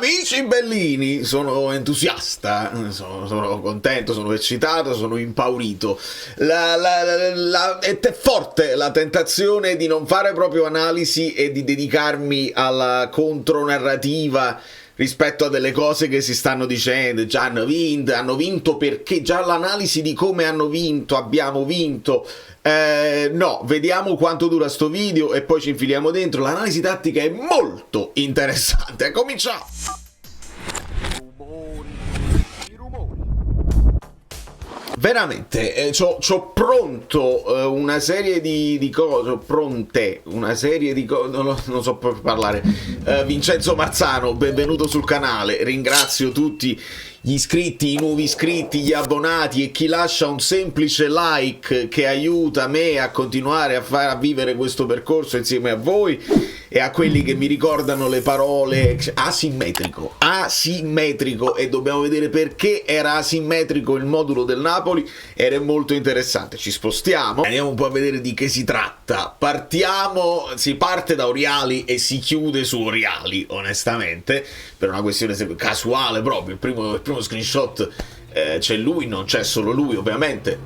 Amici bellini, sono entusiasta, sono contento, sono eccitato, sono impaurito. È forte la tentazione di non fare proprio analisi e di dedicarmi alla contronarrativa rispetto a delle cose che si stanno dicendo. Già hanno vinto perché già l'analisi di come hanno vinto, abbiamo vinto. No, vediamo quanto dura sto video e poi ci infiliamo dentro. L'analisi tattica è molto interessante. Cominciamo! Veramente, c'ho pronto una serie di cose, una serie di cose, non so proprio parlare. Vincenzo Marzano, benvenuto sul canale, ringrazio tutti gli iscritti, i nuovi iscritti, gli abbonati e chi lascia un semplice like che aiuta me a continuare a vivere questo percorso insieme a voi e a quelli che mi ricordano le parole asimmetrico, e dobbiamo vedere perché era asimmetrico il modulo del Napoli ed è molto interessante. Ci spostiamo, andiamo un po' a vedere di che si tratta. Si parte da Oriali e si chiude su Oriali, onestamente, per una questione casuale proprio. Il primo screenshot c'è lui, non c'è solo lui ovviamente,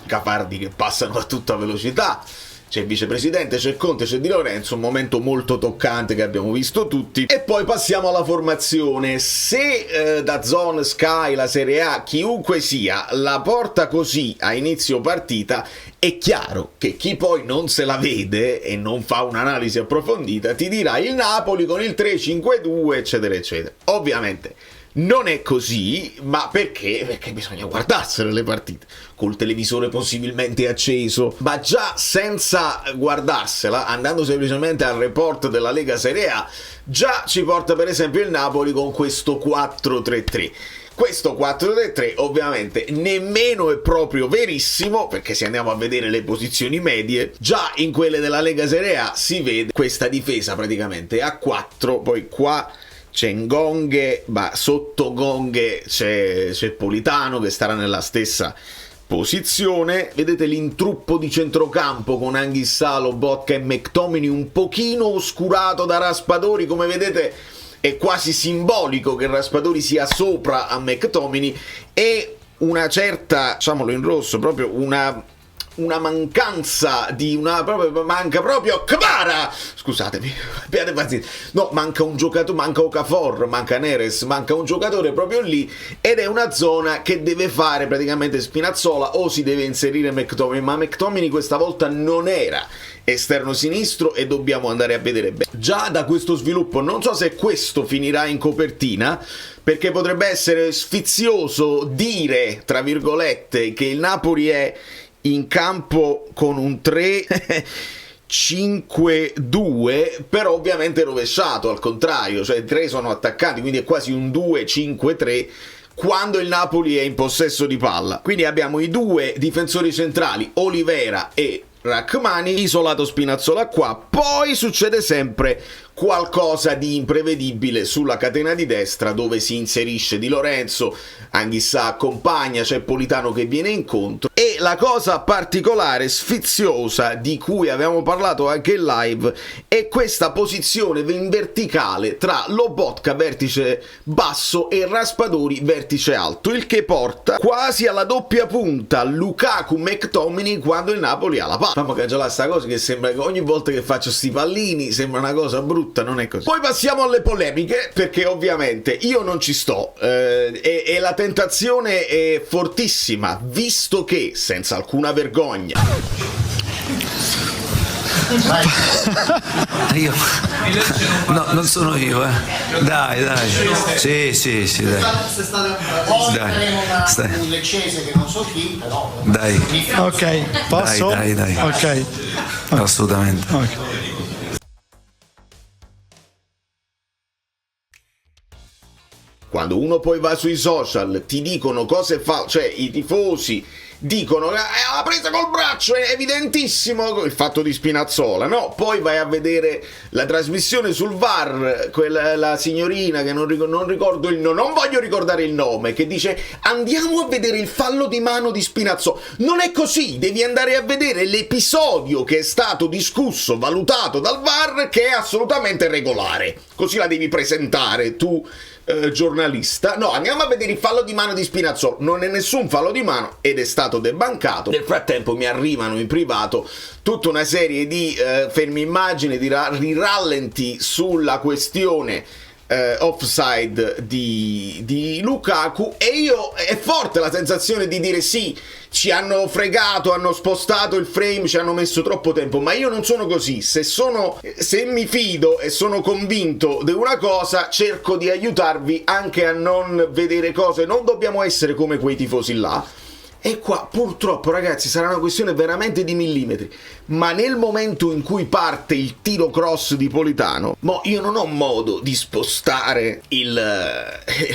capardi che passano a tutta velocità, c'è il vicepresidente, c'è Conte, c'è Di Lorenzo, un momento molto toccante che abbiamo visto tutti. E poi passiamo alla formazione. Se DAZN, Sky, la Serie A, chiunque sia, la porta così a inizio partita, è chiaro che chi poi non se la vede e non fa un'analisi approfondita ti dirà il Napoli con il 3-5-2 eccetera eccetera. Ovviamente non è così, ma perché? Perché bisogna guardarsene le partite, col televisore possibilmente acceso, ma già senza guardarsela, andando semplicemente al report della Lega Serie A, già ci porta per esempio il Napoli con questo 4-3-3. Questo 4-3-3 ovviamente nemmeno è proprio verissimo, perché se andiamo a vedere le posizioni medie, già in quelle della Lega Serie A si vede questa difesa praticamente a 4, poi qua c'è Ngonghe, ma sotto Ngonghe c'è Politano che starà nella stessa posizione. Vedete l'intruppo di centrocampo con Anguissa, Lobotka e McTominay un pochino oscurato da Raspadori. Come vedete è quasi simbolico che Raspadori sia sopra a McTominay, e una certa, diciamolo in rosso, proprio una mancanza di manca proprio Kvara, scusatemi, abbiate pazienza, no, manca un giocatore, manca Okafor, manca Neres, manca un giocatore proprio lì, ed è una zona che deve fare praticamente Spinazzola, o si deve inserire McTominay, ma McTominay questa volta non era esterno sinistro e dobbiamo andare a vedere bene. Già da questo sviluppo non so se questo finirà in copertina, perché potrebbe essere sfizioso dire, tra virgolette, che il Napoli è in campo con un 3-5-2, però ovviamente rovesciato, al contrario, cioè 3 sono attaccanti, quindi è quasi un 2-5-3 quando il Napoli è in possesso di palla. Quindi abbiamo i due difensori centrali, Olivera e Rachmani, isolato Spinazzola qua, poi succede sempre qualcosa di imprevedibile sulla catena di destra, dove si inserisce Di Lorenzo, Anguissa accompagna, c'è Politano che viene incontro, e la cosa particolare, sfiziosa, di cui avevamo parlato anche in live, è questa posizione in verticale tra Lobotka vertice basso e Raspadori vertice alto, il che porta quasi alla doppia punta Lukaku-McTominay quando il Napoli ha la palla. Mamma che già là sta cosa che sembra che ogni volta che faccio sti pallini sembra una cosa brutta. Non è così. Poi passiamo alle polemiche, perché ovviamente io non ci sto e la tentazione è fortissima, visto che senza alcuna vergogna io no, non sono io, dai sì dai, dai. Un leccese che non so chi, però dai, ok, posso? Dai. Ok, assolutamente. Okay. Quando uno poi va sui social ti dicono cose cioè i tifosi dicono l'ha presa col braccio, è evidentissimo il fatto di Spinazzola, no? Poi vai a vedere la trasmissione sul VAR, la signorina che non ricordo il nome, non voglio ricordare il nome, che dice andiamo a vedere il fallo di mano di Spinazzola. Non è così, devi andare a vedere l'episodio che è stato discusso, valutato dal VAR, che è assolutamente regolare, così la devi presentare tu, giornalista. No, andiamo a vedere il fallo di mano di Spinazzola. Non è nessun fallo di mano ed è stato debancato. Nel frattempo mi arrivano in privato tutta una serie di fermi immagini, di rallenti sulla questione offside di Lukaku, e io è forte la sensazione di dire sì, ci hanno fregato, hanno spostato il frame, ci hanno messo troppo tempo, ma io non sono così. Se mi fido e sono convinto di una cosa, cerco di aiutarvi anche a non vedere cose. Non dobbiamo essere come quei tifosi là. E qua purtroppo, ragazzi, sarà una questione veramente di millimetri, ma nel momento in cui parte il tiro cross di Politano, io non ho modo di spostare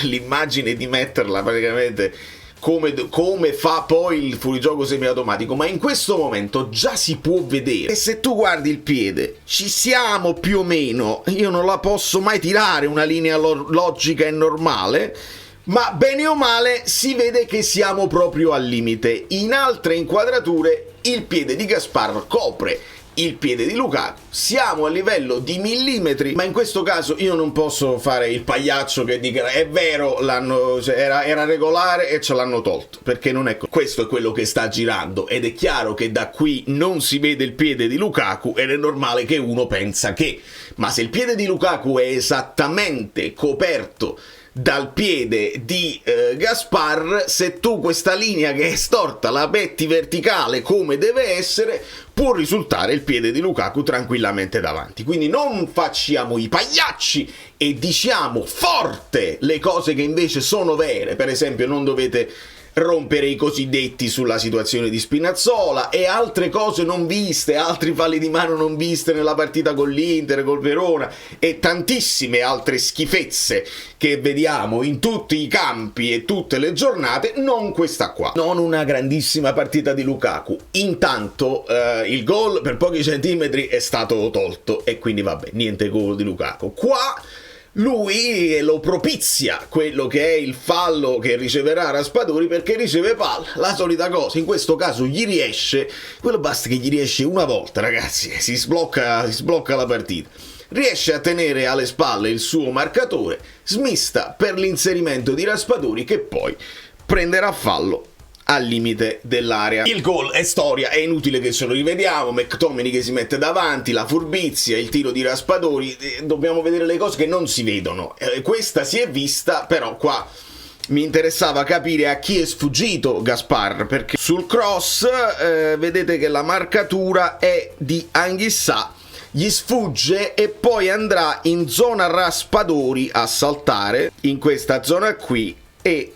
l'immagine, di metterla praticamente come fa poi il fuorigioco semiautomatico, ma in questo momento già si può vedere. E se tu guardi il piede, ci siamo più o meno. Io non la posso mai tirare una linea logica e normale, ma bene o male si vede che siamo proprio al limite. In altre inquadrature il piede di Gaspar copre il piede di Lukaku, siamo a livello di millimetri, ma in questo caso io non posso fare il pagliaccio che dica è vero, era regolare e ce l'hanno tolto, perché non è questo è quello che sta girando, ed è chiaro che da qui non si vede il piede di Lukaku ed è normale che uno pensa che, ma se il piede di Lukaku è esattamente coperto dal piede di Gaspar, se tu questa linea che è storta la metti verticale come deve essere, può risultare il piede di Lukaku tranquillamente davanti. Quindi non facciamo i pagliacci e diciamo forte le cose che invece sono vere. Per esempio, non dovete rompere i cosiddetti sulla situazione di Spinazzola e altre cose non viste, altri falli di mano non viste nella partita con l'Inter, col Verona, e tantissime altre schifezze che vediamo in tutti i campi e tutte le giornate. Non questa qua, non una grandissima partita di Lukaku. Intanto il gol per pochi centimetri è stato tolto e quindi vabbè, niente gol di Lukaku. Qua lui lo propizia quello che è il fallo che riceverà Raspadori, perché riceve palla, la solita cosa, in questo caso gli riesce, quello basta che gli riesce una volta, ragazzi, si sblocca la partita. Riesce a tenere alle spalle il suo marcatore, smista per l'inserimento di Raspadori, che poi prenderà fallo al limite dell'area. Il gol è storia, è inutile che ce lo rivediamo. McTominay che si mette davanti, la furbizia, il tiro di Raspadori, dobbiamo vedere le cose che non si vedono. Questa si è vista, però qua mi interessava capire a chi è sfuggito Gaspar, perché sul cross vedete che la marcatura è di Anghissà, gli sfugge e poi andrà in zona Raspadori a saltare in questa zona qui e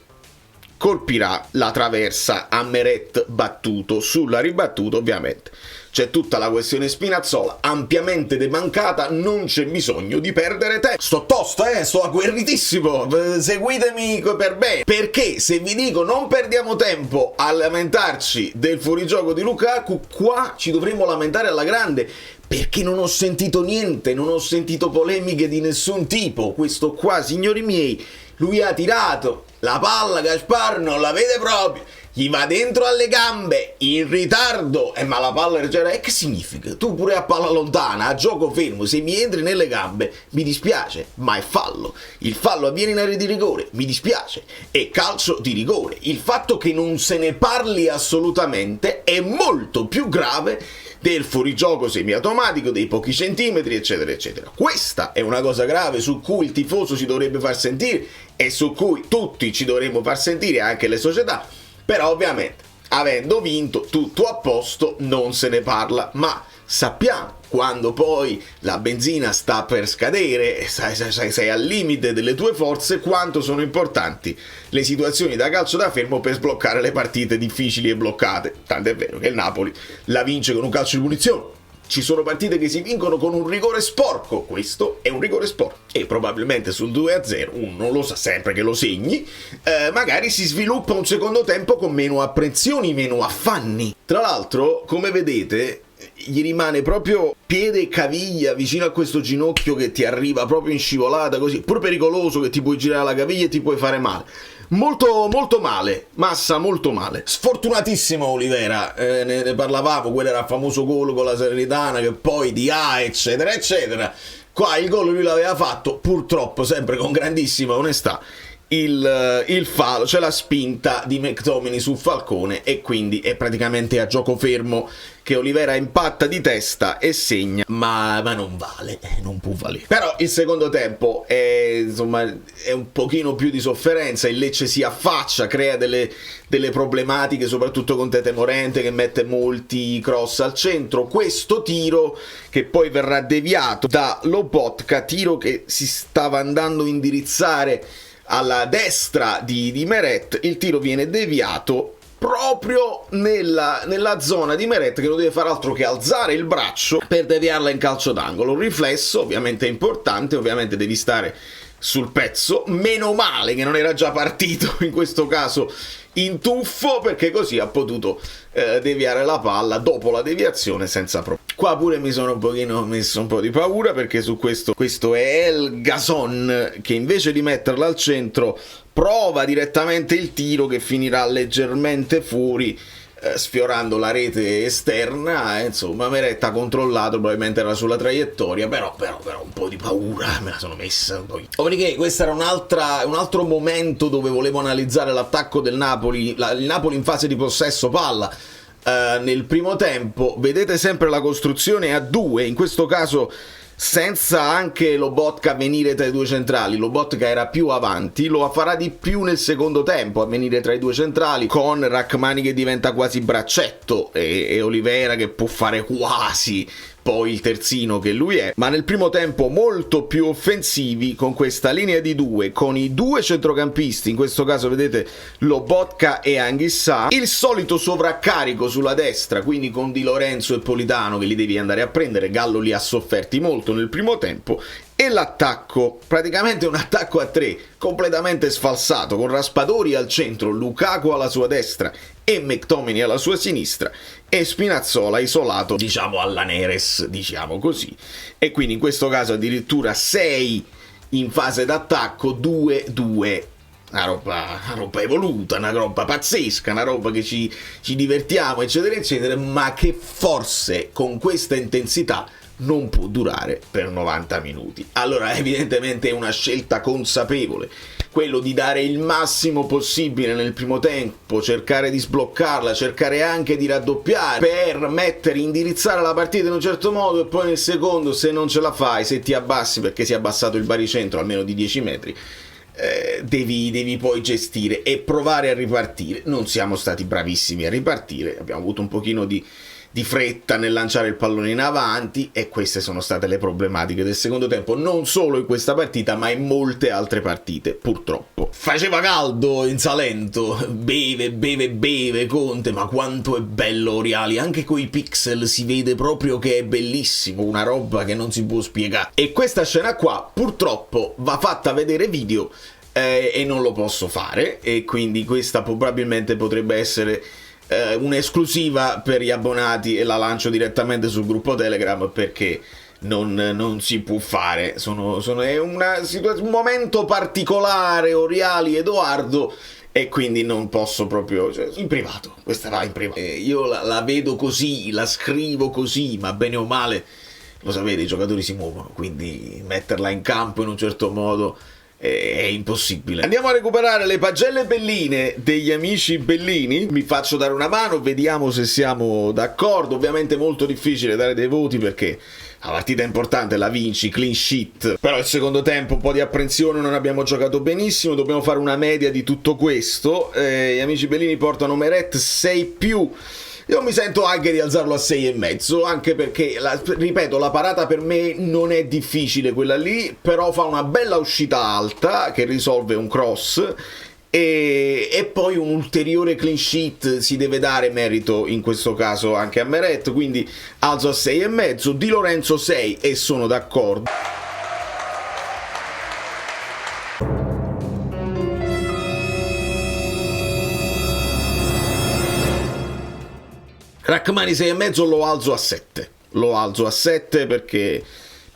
colpirà la traversa a Meret battuto. Sulla ribattuta ovviamente c'è tutta la questione Spinazzola ampiamente debancata, non c'è bisogno di perdere tempo. Sto tosto, sto agguerritissimo, seguitemi per bene, perché se vi dico non perdiamo tempo a lamentarci del fuorigioco di Lukaku, qua ci dovremmo lamentare alla grande, perché non ho sentito niente, non ho sentito polemiche di nessun tipo. Questo qua, signori miei, lui ha tirato la palla, Gaspar non la vede proprio, gli va dentro alle gambe in ritardo, ma la palla leggera. E che significa? Tu pure a palla lontana, a gioco fermo, se mi entri nelle gambe mi dispiace, ma è fallo. Il fallo avviene in area di rigore, mi dispiace, è calcio di rigore. Il fatto che non se ne parli assolutamente è molto più grave del fuorigioco semiautomatico, dei pochi centimetri, eccetera eccetera. Questa è una cosa grave su cui il tifoso si dovrebbe far sentire e su cui tutti ci dovremmo far sentire, anche le società. Però ovviamente, avendo vinto, tutto a posto, non se ne parla, ma sappiamo quando poi la benzina sta per scadere, sei al limite delle tue forze, quanto sono importanti le situazioni da calcio da fermo per sbloccare le partite difficili e bloccate. Tant'è vero che il Napoli la vince con un calcio di punizione, Ci sono partite che si vincono con un rigore sporco, questo è un rigore sporco, e probabilmente sul 2-0 uno non lo sa sempre che lo segni, magari si sviluppa un secondo tempo con meno apprensioni, meno affanni. Tra l'altro, come vedete, gli rimane proprio piede e caviglia vicino a questo ginocchio che ti arriva proprio in scivolata così, pure pericoloso, che ti puoi girare la caviglia e ti puoi fare male. Molto male, Massa, molto male. Sfortunatissimo Olivera, ne parlavamo, quello era il famoso gol con la Salernitana che poi di eccetera eccetera. Qua il gol lui l'aveva fatto, purtroppo sempre con grandissima onestà, il fallo, cioè la spinta di McTominay su Falcone, e quindi è praticamente a gioco fermo che Olivera impatta di testa e segna, ma non vale, non può valere. Però il secondo tempo è un pochino più di sofferenza, il Lecce si affaccia, crea delle problematiche, soprattutto con Tete Morente che mette molti cross al centro, questo tiro che poi verrà deviato da Lobotka, tiro che si stava andando a indirizzare alla destra di Meret, il tiro viene deviato proprio nella zona di Meret, che non deve fare altro che alzare il braccio per deviarla in calcio d'angolo. Un riflesso ovviamente importante, ovviamente devi stare sul pezzo, meno male che non era già partito in questo caso in tuffo, perché così ha potuto deviare la palla dopo la deviazione senza problemi. Qua pure mi sono un pochino messo un po' di paura, perché su questo è El Gazon che invece di metterla al centro prova direttamente il tiro che finirà leggermente fuori, sfiorando la rete esterna. Insomma, Meret ha controllato, probabilmente era sulla traiettoria, però un po' di paura me la sono messa un po'. Dopodiché questo era un altro momento dove volevo analizzare l'attacco del Napoli, il Napoli in fase di possesso palla. Nel primo tempo vedete sempre la costruzione a due, in questo caso senza anche Lobotka venire tra i due centrali. Lobotka era più avanti, lo farà di più nel secondo tempo a venire tra i due centrali, con Rachmani che diventa quasi braccetto e Olivera che può fare quasi poi il terzino che lui è, ma nel primo tempo molto più offensivi, con questa linea di due, con i due centrocampisti, in questo caso vedete Lobotka e Anghissà, il solito sovraccarico sulla destra, quindi con Di Lorenzo e Politano che li devi andare a prendere. Gallo li ha sofferti molto nel primo tempo, e l'attacco, praticamente un attacco a tre completamente sfalsato, con Raspadori al centro, Lukaku alla sua destra e McTominay alla sua sinistra, e Spinazzola isolato, diciamo alla Neres, diciamo così. E quindi in questo caso addirittura 6 in fase d'attacco, 2-2. Una roba evoluta, una roba pazzesca, una roba che ci divertiamo, eccetera eccetera, ma che forse con questa intensità non può durare per 90 minuti. Allora evidentemente è una scelta consapevole quello di dare il massimo possibile nel primo tempo, cercare di sbloccarla, cercare anche di raddoppiare per indirizzare la partita in un certo modo, e poi nel secondo, se non ce la fai, se ti abbassi, perché si è abbassato il baricentro almeno di 10 metri, devi poi gestire e provare a ripartire. Non siamo stati bravissimi a ripartire, abbiamo avuto un pochino di fretta nel lanciare il pallone in avanti, e queste sono state le problematiche del secondo tempo, non solo in questa partita ma in molte altre partite, purtroppo. Faceva caldo in Salento, beve Conte, ma quanto è bello Oriali, anche coi pixel si vede proprio che è bellissimo, una roba che non si può spiegare. E questa scena qua purtroppo va fatta vedere video e non lo posso fare, e quindi questa probabilmente potrebbe essere un'esclusiva per gli abbonati, e la lancio direttamente sul gruppo Telegram, perché non si può fare. È un momento particolare, Oriali Edoardo, e quindi non posso proprio, in privato, questa va in privato. Io la vedo così, la scrivo così, ma bene o male, lo sapete, i giocatori si muovono, quindi metterla in campo in un certo modo è impossibile. Andiamo a recuperare le pagelle belline degli amici Bellini. Mi faccio dare una mano, vediamo se siamo d'accordo. Ovviamente è molto difficile dare dei voti, perché la partita è importante, la vinci, clean sheet, però il secondo tempo un po' di apprensione, non abbiamo giocato benissimo, dobbiamo fare una media di tutto questo. Gli amici Bellini portano Meret 6+. Io mi sento anche di alzarlo a 6,5, anche perché, ripeto, la parata per me non è difficile quella lì, però fa una bella uscita alta che risolve un cross, e poi un ulteriore clean sheet si deve dare merito in questo caso anche a Meret, quindi alzo a 6,5, Di Lorenzo 6 e sono d'accordo. Rachmani 6,5 lo alzo a 7. Lo alzo a 7 perché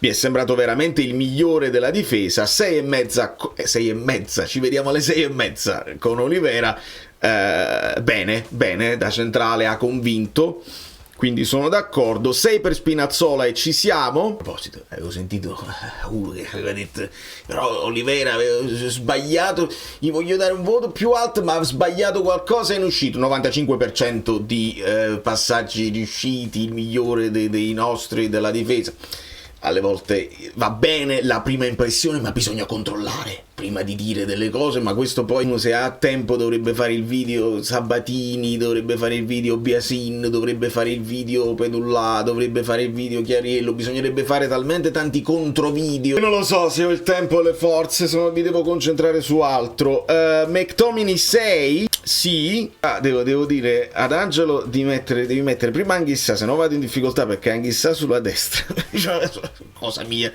mi è sembrato veramente il migliore della difesa. 6,5, ci vediamo alle 6,5 con Olivera. Bene, da centrale ha convinto, quindi sono d'accordo. 6 per Spinazzola e ci siamo. A proposito, avevo sentito uno che aveva detto però Olivera aveva sbagliato, gli voglio dare un voto più alto ma ha sbagliato qualcosa in uscita. 95% di passaggi riusciti, il migliore dei nostri della difesa. Alle volte va bene la prima impressione, ma bisogna controllare prima di dire delle cose, ma questo poi uno, se ha tempo, dovrebbe fare il video Sabatini, dovrebbe fare il video Biasin, dovrebbe fare il video Pedullà, dovrebbe fare il video Chiariello, bisognerebbe fare talmente tanti controvideo. Non lo so se ho il tempo e le forze, se no mi devo concentrare su altro. McTominay 6, sì. Devo dire ad Angelo devi mettere prima Anghissà, se no vado in difficoltà perché Anghissà sulla destra. Cosa mia,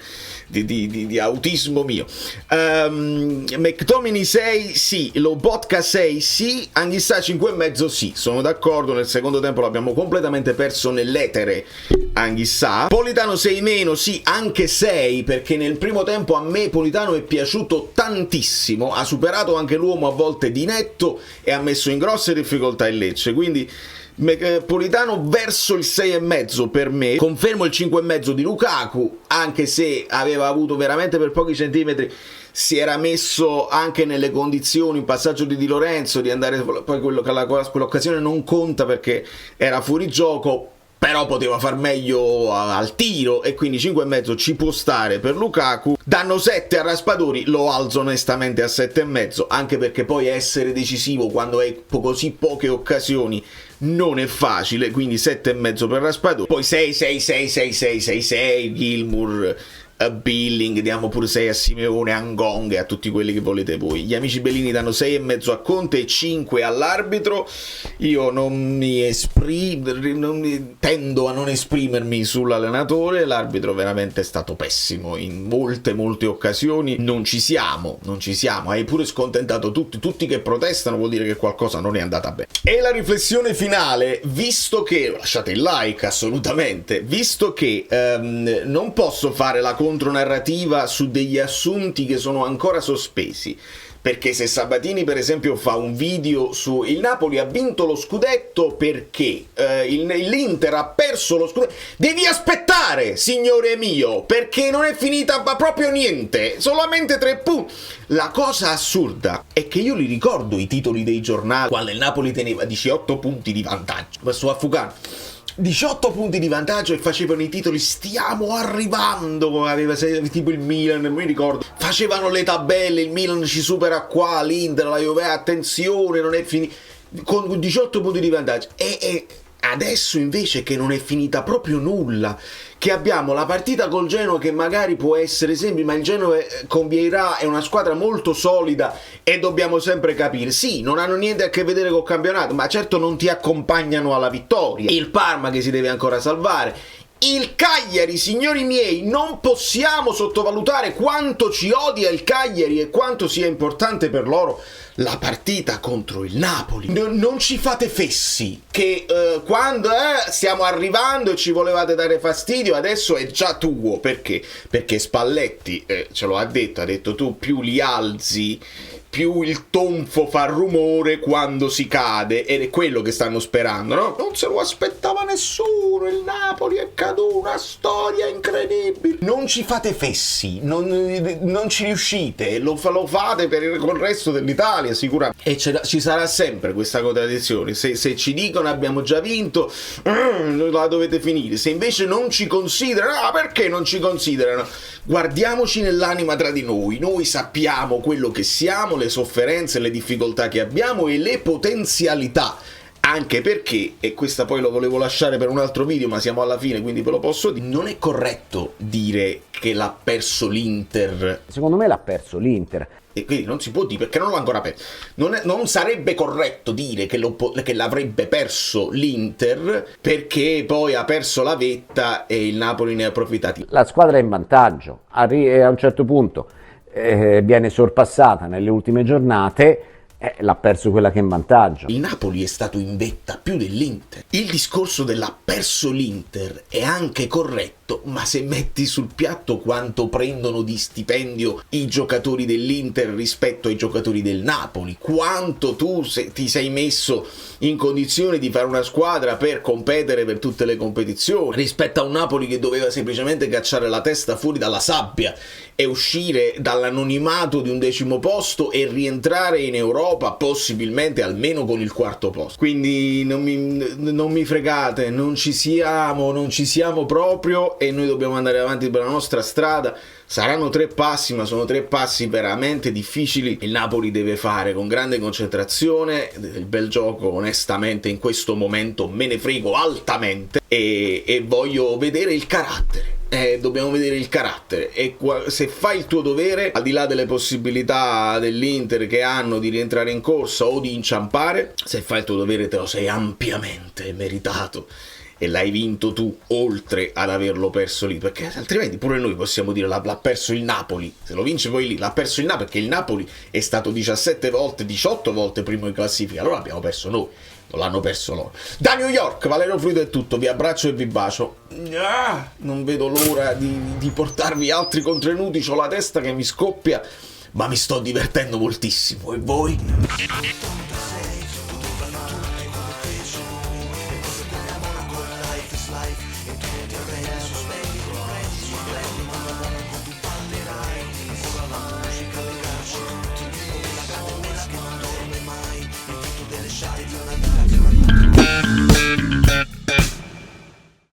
di autismo mio. McTominay 6 sì, Lobotka 6 sì, Anghissà 5,5 sì, sono d'accordo. Nel secondo tempo l'abbiamo completamente perso nell'etere Anghissà. Politano 6 meno, sì, anche 6, perché nel primo tempo a me Politano è piaciuto tantissimo, ha superato anche l'uomo a volte di netto e ha messo in grosse difficoltà il Lecce, quindi Politano verso il 6,5 per me. Confermo il 5,5 di Lukaku, anche se aveva avuto veramente per pochi centimetri, si era messo anche nelle condizioni, in passaggio di Lorenzo, di andare, poi quell'occasione non conta perché era fuori gioco, però poteva far meglio al tiro, e quindi 5,5 ci può stare per Lukaku. Danno 7 a Raspadori, lo alzo onestamente a 7,5, anche perché poi essere decisivo quando hai così poche occasioni non è facile, quindi 7,5 per Raspadori. Poi 6, Gilmour, Billing, diamo pure 6 a Simeone, Angong e a tutti quelli che volete voi. Gli amici Bellini danno 6,5 a Conte e 5 all'arbitro. Io tendo a non esprimermi sull'allenatore. L'arbitro veramente è stato pessimo in molte occasioni. Non ci siamo. Hai pure scontentato tutti che protestano, vuol dire che qualcosa non è andata bene. E la riflessione finale, visto che lasciate il like assolutamente, visto che non posso fare la contronarrativa su degli assunti che sono ancora sospesi, perché se Sabatini per esempio fa un video su il Napoli ha vinto lo scudetto perché l'Inter ha perso lo scudetto, devi aspettare, signore mio, perché non è finita proprio niente, solamente 3 punti. La cosa assurda è che io li ricordo i titoli dei giornali quando il Napoli teneva 18 punti di vantaggio, questo Affugano 18 punti di vantaggio e facevano i titoli stiamo arrivando, aveva tipo il Milan, non mi ricordo, facevano le tabelle, il Milan ci supera qua, l'Inter, la Juve, attenzione, non è finito, con 18 punti di vantaggio. E adesso invece che non è finita proprio nulla, che abbiamo la partita col Genoa che magari può essere semplice, ma il Genoa con Vieira è una squadra molto solida e dobbiamo sempre capire, sì, non hanno niente a che vedere col campionato, ma certo non ti accompagnano alla vittoria. Il Parma che si deve ancora salvare, il Cagliari, signori miei, non possiamo sottovalutare quanto ci odia il Cagliari e quanto sia importante per loro la partita contro il Napoli. Non ci fate fessi che quando stiamo arrivando e ci volevate dare fastidio, adesso è già tuo. Perché? Perché Spalletti ce lo ha detto tu più li alzi più il tonfo fa rumore quando si cade, ed è quello che stanno sperando, no? Non se lo aspettava nessuno, il Napoli è caduto, una storia incredibile. Non ci fate fessi, non ci riuscite, lo fate col resto dell'Italia sicuramente, e ci sarà sempre questa contraddizione. Se ci dicono abbiamo già vinto, la dovete finire. Se invece non ci considerano, perché non ci considerano? Guardiamoci nell'anima tra di noi sappiamo quello che siamo, le sofferenze, le difficoltà che abbiamo e le potenzialità. Anche perché, e questa poi lo volevo lasciare per un altro video, ma siamo alla fine, quindi ve lo posso dire, non è corretto dire che l'ha perso l'Inter. Secondo me l'ha perso l'Inter. E quindi non si può dire, perché non l'ha ancora perso. Non sarebbe corretto dire che l'avrebbe perso l'Inter, perché poi ha perso la vetta e il Napoli ne ha approfittato. La squadra è in vantaggio, a un certo punto viene sorpassata nelle ultime giornate, l'ha perso quella che è in vantaggio. Il Napoli è stato in vetta più dell'Inter. Il discorso dell'ha perso l'Inter è anche corretto, ma se metti sul piatto quanto prendono di stipendio i giocatori dell'Inter rispetto ai giocatori del Napoli, quanto tu ti sei messo in condizione di fare una squadra per competere per tutte le competizioni, rispetto a un Napoli che doveva semplicemente cacciare la testa fuori dalla sabbia e uscire dall'anonimato di un 10° posto e rientrare in Europa possibilmente almeno con il 4° posto. Quindi non mi fregate, non ci siamo proprio, e noi dobbiamo andare avanti per la nostra strada. Saranno 3 passi, ma sono 3 passi veramente difficili. Il Napoli deve fare con grande concentrazione, il bel gioco onestamente in questo momento me ne frego altamente, e voglio vedere il carattere. Dobbiamo vedere il carattere, e se fai il tuo dovere, al di là delle possibilità dell'Inter che hanno di rientrare in corsa o di inciampare, se fai il tuo dovere te lo sei ampiamente meritato e l'hai vinto tu, oltre ad averlo perso lì, perché altrimenti pure noi possiamo dire l'ha perso il Napoli. Se lo vince poi lì l'ha perso il Napoli, perché il Napoli è stato 18 volte primo in classifica, allora l'abbiamo perso noi, non l'hanno perso loro. Da New York, Valerio Fruito è tutto, vi abbraccio e vi bacio. Non vedo l'ora di portarvi altri contenuti, c'ho la testa che mi scoppia, ma mi sto divertendo moltissimo, e voi? Lasciare di una